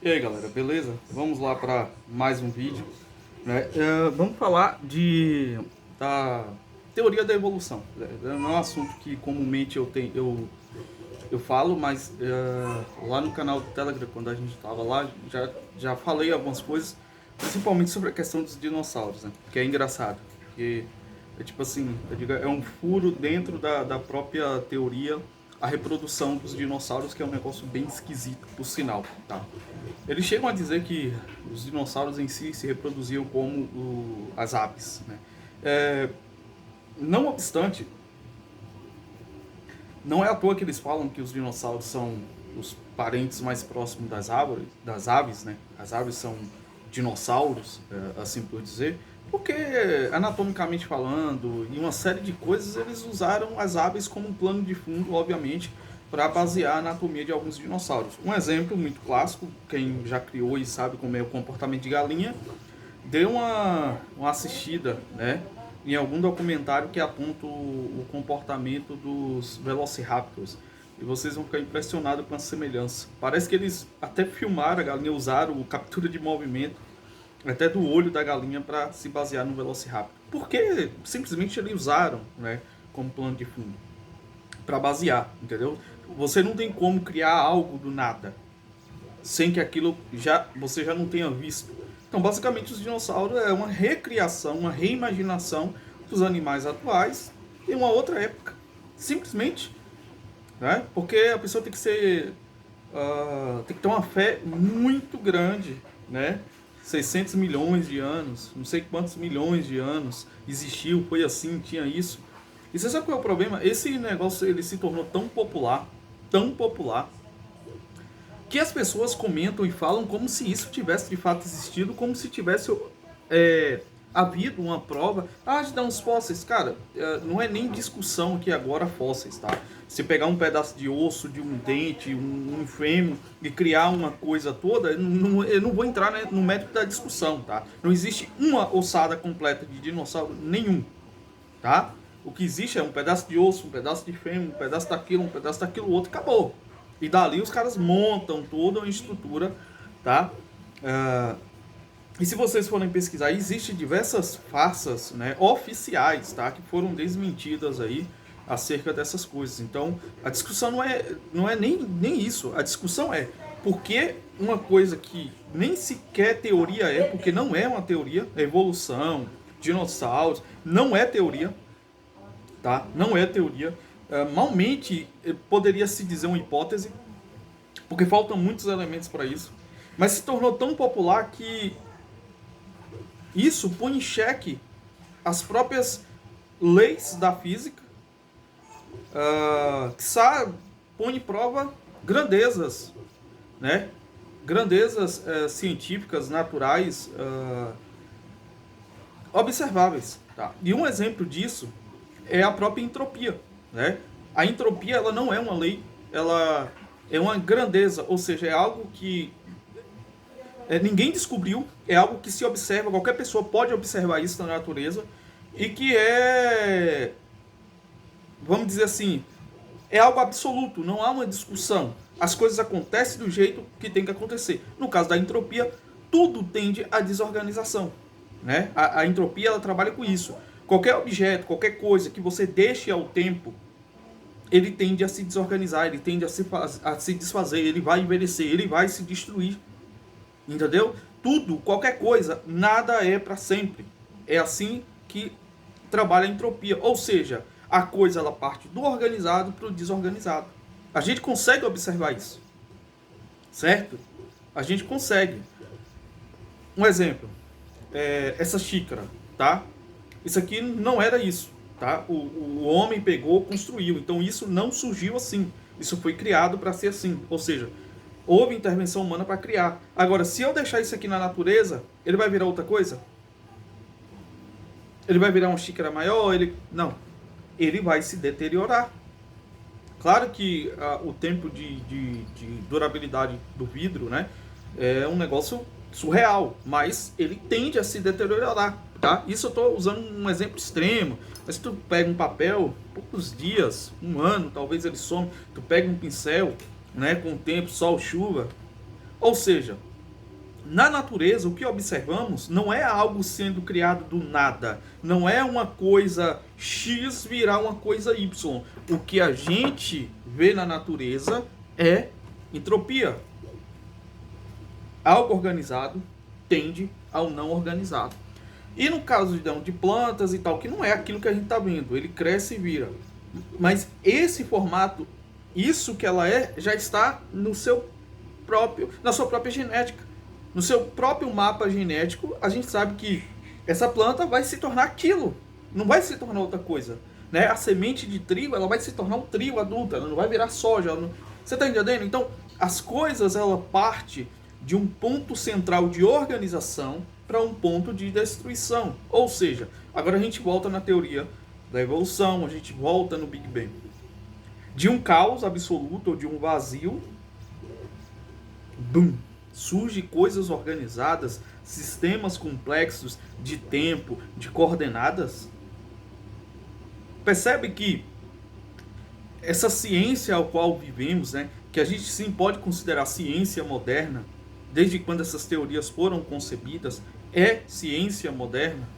E aí galera, beleza? Vamos lá para mais um vídeo, né? Vamos falar da teoria da evolução, né? Não é um assunto que comumente eu falo, mas lá no canal do Telegram, quando a gente estava lá, já falei algumas coisas, principalmente sobre a questão dos dinossauros, né? Que é engraçado, porque é tipo assim, eu digo, é um furo dentro da própria teoria, a reprodução dos dinossauros, que é um negócio bem esquisito, por sinal, tá? Eles chegam a dizer que os dinossauros em si se reproduziam como as aves, né? É, não obstante, não é à toa que eles falam que os dinossauros são os parentes mais próximos das aves, né? As aves são dinossauros, assim por dizer, porque anatomicamente falando e uma série de coisas eles usaram as aves como um plano de fundo, obviamente, para basear a anatomia de alguns dinossauros. Um exemplo muito clássico, quem já criou e sabe como é o comportamento de galinha, deu uma assistida, né, em algum documentário que aponta o comportamento dos Velociraptors. E vocês vão ficar impressionados com a semelhança. Parece que eles até filmaram a galinha, usaram captura de movimento, até do olho da galinha, para se basear no Velociraptor. Porque simplesmente eles usaram, né, como plano de fundo, para basear, entendeu? Você não tem como criar algo do nada sem que aquilo você já não tenha visto. Então, basicamente, os dinossauros é uma recriação, uma reimaginação dos animais atuais em uma outra época. Simplesmente, né? Porque a pessoa tem que ser, tem que ter uma fé muito grande, né? 600 milhões de anos, não sei quantos milhões de anos existiu, foi assim, tinha isso. E você sabe qual é o problema? Esse negócio ele se tornou tão popular, que as pessoas comentam e falam como se isso tivesse de fato existido, como se tivesse havido uma prova. Ah, de dar uns fósseis. Cara, não é nem discussão aqui agora fósseis, tá? Se pegar um pedaço de osso, de um dente, um fêmur e criar uma coisa toda, eu não vou entrar, né, no mérito da discussão, tá? Não existe uma ossada completa de dinossauro nenhum, tá? O que existe é um pedaço de osso, um pedaço de fêmur, um pedaço daquilo outro, acabou. E dali os caras montam toda uma estrutura, tá? E se vocês forem pesquisar, existem diversas farsas, né, oficiais, tá, que foram desmentidas aí acerca dessas coisas. Então, a discussão não é nem isso. A discussão é por que uma coisa que nem sequer teoria é, porque não é uma teoria, evolução, dinossauros, não é teoria, tá? Não é teoria. Malmente poderia se dizer uma hipótese, porque faltam muitos elementos para isso. Mas se tornou tão popular que isso põe em xeque as próprias leis da física, que põe em prova grandezas, né? Grandezas científicas, naturais, observáveis. Tá? E um exemplo disso é a própria entropia, né? A entropia ela não é uma lei, ela é uma grandeza, ou seja, é algo que ninguém descobriu, é algo que se observa, qualquer pessoa pode observar isso na natureza, e que vamos dizer assim, é algo absoluto, não há uma discussão. As coisas acontecem do jeito que tem que acontecer. No caso da entropia, tudo tende à desorganização, né? A entropia ela trabalha com isso. Qualquer objeto, qualquer coisa que você deixe ao tempo, ele tende a se desorganizar, ele tende a se desfazer, ele vai envelhecer, ele vai se destruir. Entendeu? Tudo, qualquer coisa, nada é para sempre. É assim que trabalha a entropia. Ou seja, a coisa ela parte do organizado para o desorganizado. A gente consegue observar isso. Certo? A gente consegue. Um exemplo. Essa xícara, tá? Isso aqui não era isso, tá? O homem pegou, construiu. Então isso não surgiu assim. Isso foi criado para ser assim. Ou seja, houve intervenção humana para criar. Agora, se eu deixar isso aqui na natureza, ele vai virar outra coisa? Ele vai virar uma xícara maior? Não. Ele vai se deteriorar. Claro que o tempo de durabilidade do vidro, né, é um negócio surreal, mas ele tende a se deteriorar, tá? Isso eu estou usando um exemplo extremo, mas se tu pega um papel, poucos dias, um ano, talvez ele some, tu pega um pincel, né, com o tempo, sol, chuva, ou seja, na natureza, o que observamos não é algo sendo criado do nada. Não é uma coisa X virar uma coisa Y. O que a gente vê na natureza é entropia. Algo organizado tende ao não organizado. E no caso de plantas e tal, que não é aquilo que a gente está vendo. Ele cresce e vira. Mas esse formato, isso que ela é, já está no seu próprio, na sua própria genética. No seu próprio mapa genético, a gente sabe que essa planta vai se tornar aquilo. Não vai se tornar outra coisa. Né? A semente de trigo, ela vai se tornar um trigo adulto. Ela não vai virar soja. Não... Você está entendendo? Então, as coisas, ela parte de um ponto central de organização para um ponto de destruição. Ou seja, agora a gente volta na teoria da evolução, a gente volta no Big Bang. De um caos absoluto ou de um vazio, bum, surge coisas organizadas, sistemas complexos de tempo, de coordenadas. Percebe que essa ciência ao qual vivemos, né, que a gente sim pode considerar ciência moderna, desde quando essas teorias foram concebidas, é ciência moderna.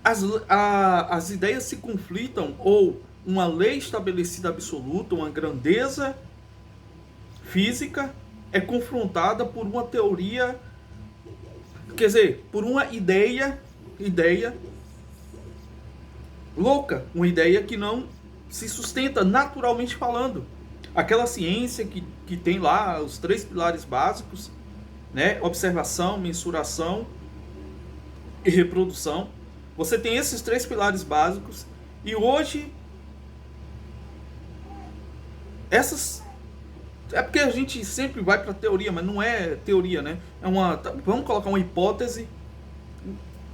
As ideias se conflitam, ou uma lei estabelecida absoluta, uma grandeza física, é confrontada por uma teoria, quer dizer, por uma ideia louca, uma ideia que não se sustenta naturalmente falando. Aquela ciência que tem lá os 3 pilares básicos, né? Observação, mensuração e reprodução. Você tem esses 3 pilares básicos e hoje essas... É porque a gente sempre vai para teoria, mas não é teoria, né? É uma... Vamos colocar uma hipótese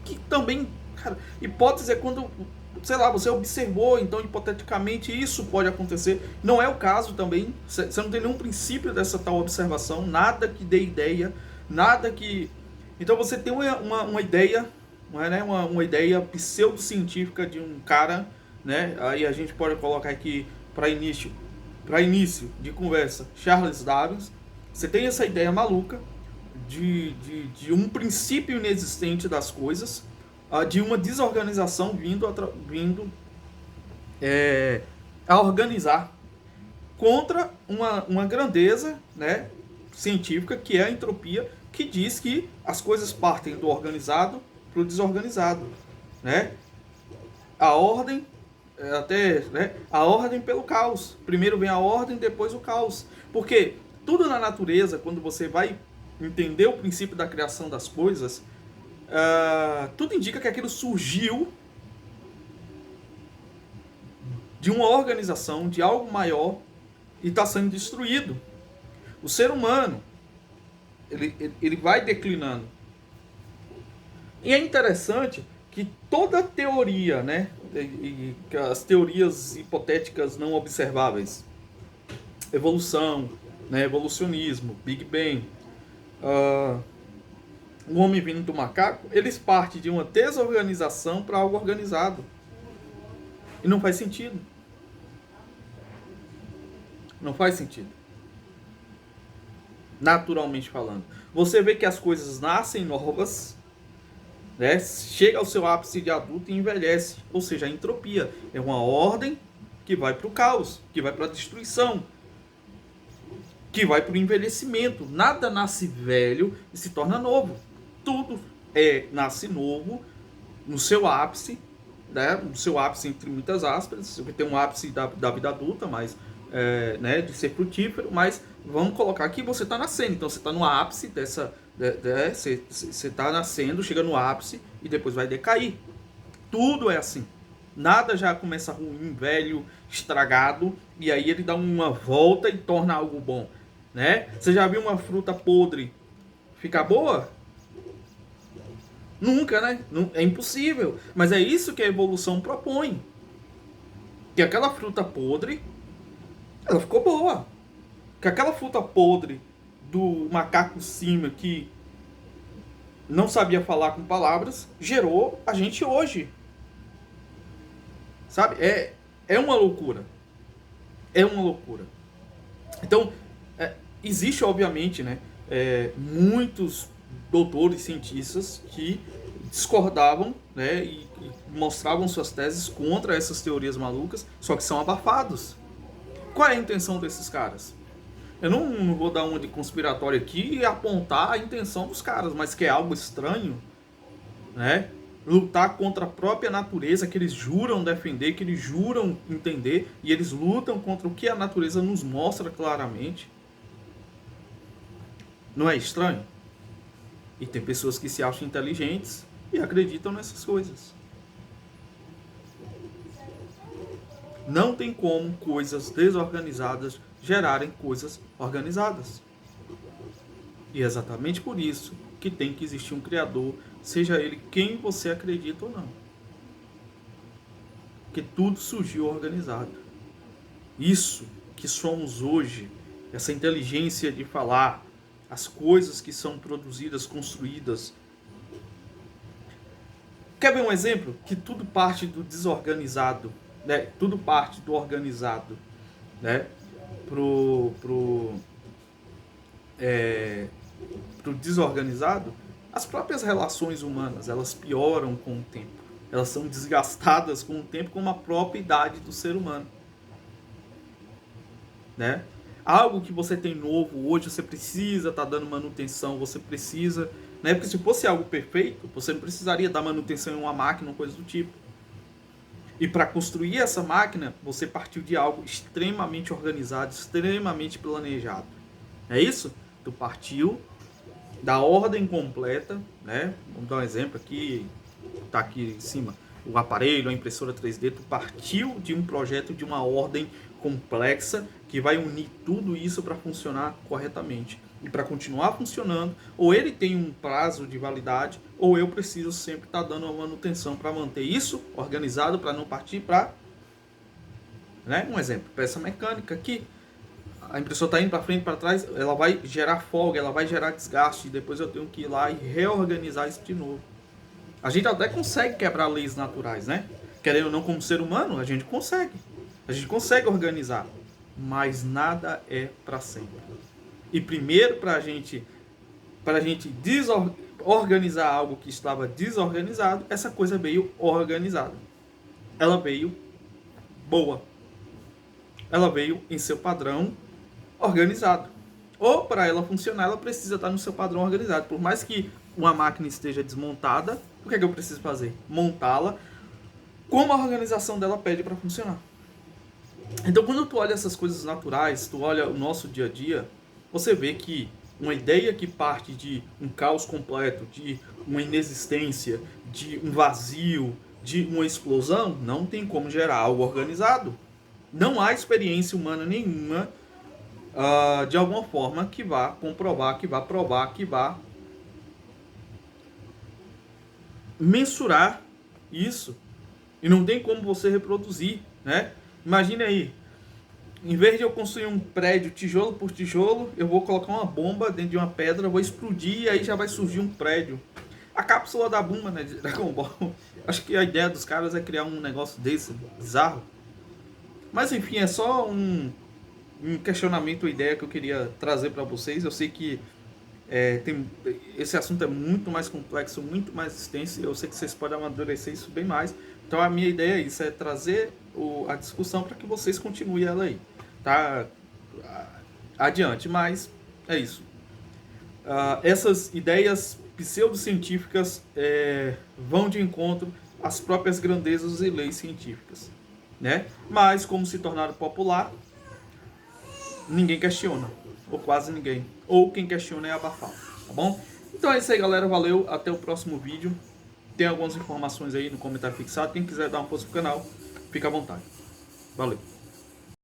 que também... Cara, hipótese é quando, sei lá, você observou, então hipoteticamente isso pode acontecer. Não é o caso também. Você não tem nenhum princípio dessa tal observação, nada que dê ideia, nada que... Então você tem uma ideia, né? uma ideia pseudocientífica de um cara, né? Aí a gente pode colocar aqui para início de conversa, Charles Darwin. Você tem essa ideia maluca de um princípio inexistente das coisas, de uma desorganização vindo a organizar contra uma grandeza, né, científica, que é a entropia, que diz que as coisas partem do organizado para o desorganizado, né? A ordem, né, a ordem pelo caos. Primeiro vem a ordem, depois o caos. Porque tudo na natureza, quando você vai entender o princípio da criação das coisas, tudo indica que aquilo surgiu de uma organização, de algo maior, e está sendo destruído. O ser humano, ele vai declinando. E é interessante que toda teoria, né, as teorias hipotéticas não observáveis, evolução, né, evolucionismo, Big Bang, o homem vindo do macaco, eles partem de uma desorganização para algo organizado. E não faz sentido. Não faz sentido. Naturalmente falando. Você vê que as coisas nascem novas, né? Chega ao seu ápice de adulto e envelhece. Ou seja, a entropia é uma ordem que vai para o caos, que vai para a destruição, que vai para o envelhecimento. Nada nasce velho e se torna novo. Tudo nasce novo no seu ápice, né? No seu ápice entre muitas aspas. Você tem um ápice da vida adulta, mas né, de ser frutífero, mas vamos colocar que você está nascendo. Então você está no ápice dessa... Você está nascendo, chega no ápice e depois vai decair. Tudo é assim. Nada já começa ruim, velho, estragado, e aí ele dá uma volta e torna algo bom, né? Você já viu uma fruta podre ficar boa? Nunca, né? É impossível. Mas é isso que a evolução propõe. Que aquela fruta podre, ela ficou boa. Que aquela fruta podre do macaco Sima, que não sabia falar com palavras, gerou a gente hoje. Sabe? É uma loucura. É uma loucura. Então, existe, obviamente, né, muitos doutores cientistas que discordavam, né, e mostravam suas teses contra essas teorias malucas, só que são abafados. Qual é a intenção desses caras? Eu não vou dar uma de conspiratório aqui e apontar a intenção dos caras, mas que é algo estranho, né? Lutar contra a própria natureza que eles juram defender, que eles juram entender, e eles lutam contra o que a natureza nos mostra claramente. Não é estranho? E tem pessoas que se acham inteligentes e acreditam nessas coisas. Não tem como coisas desorganizadas gerarem coisas organizadas. E é exatamente por isso que tem que existir um Criador, seja ele quem você acredita ou não. Porque tudo surgiu organizado. Isso que somos hoje, essa inteligência de falar, as coisas que são produzidas, construídas. Quer ver um exemplo? Que tudo parte do desorganizado, né? Tudo parte do organizado, né? Pro desorganizado, as próprias relações humanas, elas pioram com o tempo. Elas são desgastadas com o tempo, como a própria idade do ser humano, né? Algo que você tem novo hoje, você precisa estar dando manutenção, você precisa, né? Porque se fosse algo perfeito, você não precisaria dar manutenção em uma máquina ou coisa do tipo. E para construir essa máquina, você partiu de algo extremamente organizado, extremamente planejado. É isso? Tu partiu da ordem completa, né? Vamos dar um exemplo aqui, tá aqui em cima, o aparelho, a impressora 3D, tu partiu de um projeto de uma ordem complexa que vai unir tudo isso para funcionar corretamente. E para continuar funcionando, ou ele tem um prazo de validade, ou eu preciso sempre estar dando uma manutenção para manter isso organizado, para não partir para, né? Um exemplo, peça mecânica aqui. A impressora está indo para frente, para trás, ela vai gerar folga, ela vai gerar desgaste, e depois eu tenho que ir lá e reorganizar isso de novo. A gente até consegue quebrar leis naturais, né? Querendo ou não, como ser humano, a gente consegue. A gente consegue organizar, mas nada é para sempre. E primeiro, para a gente organizar algo que estava desorganizado, essa coisa veio organizada. Ela veio boa. Ela veio em seu padrão organizado. Ou para ela funcionar, ela precisa estar no seu padrão organizado. Por mais que uma máquina esteja desmontada, o que é que eu preciso fazer? Montá-la como a organização dela pede para funcionar. Então, quando tu olha essas coisas naturais, tu olha o nosso dia a dia, você vê que uma ideia que parte de um caos completo, de uma inexistência, de um vazio, de uma explosão, não tem como gerar algo organizado. Não há experiência humana nenhuma, de alguma forma, que vá comprovar, que vá provar, que vá mensurar isso. E não tem como você reproduzir, né? Imagine aí, em vez de eu construir um prédio tijolo por tijolo, eu vou colocar uma bomba dentro de uma pedra, vou explodir e aí já vai surgir um prédio. A cápsula da bomba, né, de Dragon Ball. Acho que a ideia dos caras é criar um negócio desse, bizarro. Mas enfim, é só um questionamento, uma ideia que eu queria trazer para vocês. Eu sei que esse assunto é muito mais complexo, muito mais extenso, e eu sei que vocês podem amadurecer isso bem mais. Então a minha ideia é isso, é trazer a discussão para que vocês continuem ela aí, tá? Adiante, mas é isso. Essas ideias pseudocientíficas vão de encontro às próprias grandezas e leis científicas, né? Mas como se tornaram popular, ninguém questiona, ou quase ninguém, ou quem questiona é abafado, tá bom? Então é isso aí, galera, valeu, até o próximo vídeo. Tem algumas informações aí no comentário fixado, quem quiser dar uma força pro canal, fica à vontade. Valeu!